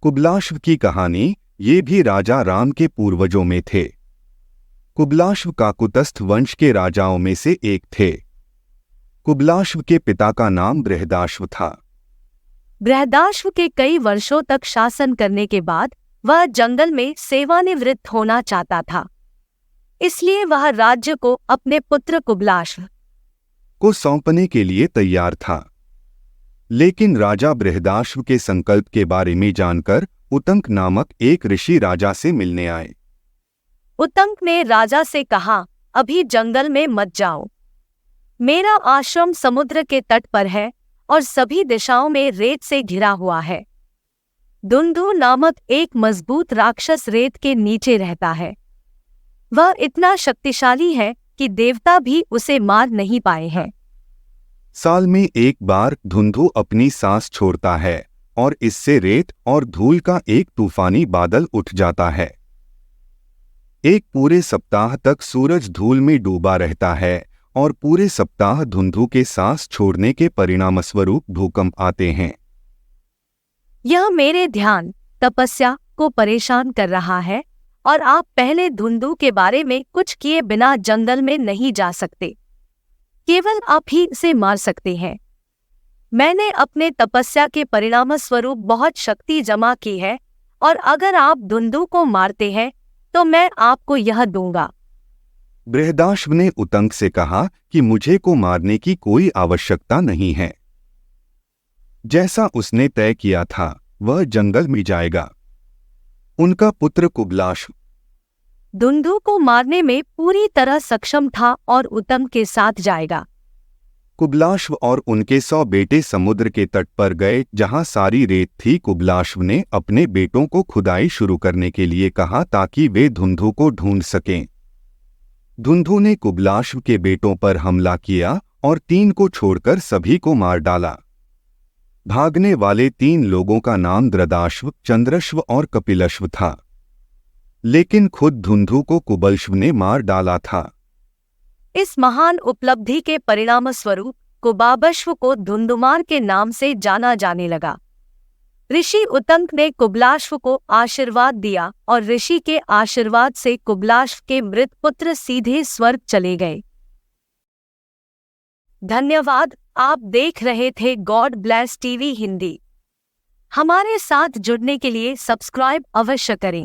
कुबलाश्व की कहानी। ये भी राजा राम के पूर्वजों में थे। कुबलाश्व काकुत्स्थ वंश के राजाओं में से एक थे। कुबलाश्व के पिता का नाम बृहदाश्व था। बृहदाश्व के कई वर्षों तक शासन करने के बाद वह जंगल में सेवानिवृत्त होना चाहता था। इसलिए वह राज्य को अपने पुत्र कुबलाश्व को सौंपने के लिए तैयार था। लेकिन राजा बृहदाश्व के संकल्प के बारे में जानकर उतंक नामक एक ऋषि राजा से मिलने आए। उतंक ने राजा से कहा, अभी जंगल में मत जाओ। मेरा आश्रम समुद्र के तट पर है और सभी दिशाओं में रेत से घिरा हुआ है। धुंधु नामक एक मजबूत राक्षस रेत के नीचे रहता है। वह इतना शक्तिशाली है कि देवता भी उसे मार नहीं पाए हैं। साल में एक बार धुंधु अपनी सांस छोड़ता है और इससे रेत और धूल का एक तूफानी बादल उठ जाता है। एक पूरे सप्ताह तक सूरज धूल में डूबा रहता है और पूरे सप्ताह धुंधु के सांस छोड़ने के परिणामस्वरूप भूकंप आते हैं। यह मेरे ध्यान तपस्या को परेशान कर रहा है और आप पहले धुंधु के बारे में कुछ किए बिना जंगल में नहीं जा सकते। केवल आप ही इसे मार सकते हैं। मैंने अपने तपस्या के परिणामस्वरूप बहुत शक्ति जमा की है और अगर आप धुंधु को मारते हैं तो मैं आपको यह दूंगा। बृहदाश्व ने उतंक से कहा कि मुझे को मारने की कोई आवश्यकता नहीं है। जैसा उसने तय किया था वह जंगल में जाएगा। उनका पुत्र कुबलाश्व धुंधु को मारने में पूरी तरह सक्षम था और उतंक के साथ जाएगा। कुबलाश्व और उनके 100 बेटे समुद्र के तट पर गए जहां सारी रेत थी। कुबलाश्व ने अपने बेटों को खुदाई शुरू करने के लिए कहा ताकि वे धुंधु को ढूंढ सकें। धुंधु ने कुबलाश्व के बेटों पर हमला किया और 3 को छोड़कर सभी को मार डाला। भागने वाले 3 लोगों का नाम द्रदाश्व, चंद्रश्व और कपिलश्व था, लेकिन खुद धुंधु को कुबलश्व ने मार डाला था। इस महान उपलब्धि के परिणामस्वरूप कुबाबश्व को धुंधुमार के नाम से जाना जाने लगा। ऋषि उतंक ने कुबलाश्व को आशीर्वाद दिया और ऋषि के आशीर्वाद से कुबलाश्व के मृत पुत्र सीधे स्वर्ग चले गए। धन्यवाद। आप देख रहे थे गॉड ब्लेस टीवी हिंदी। हमारे साथ जुड़ने के लिए सब्सक्राइब अवश्य करें।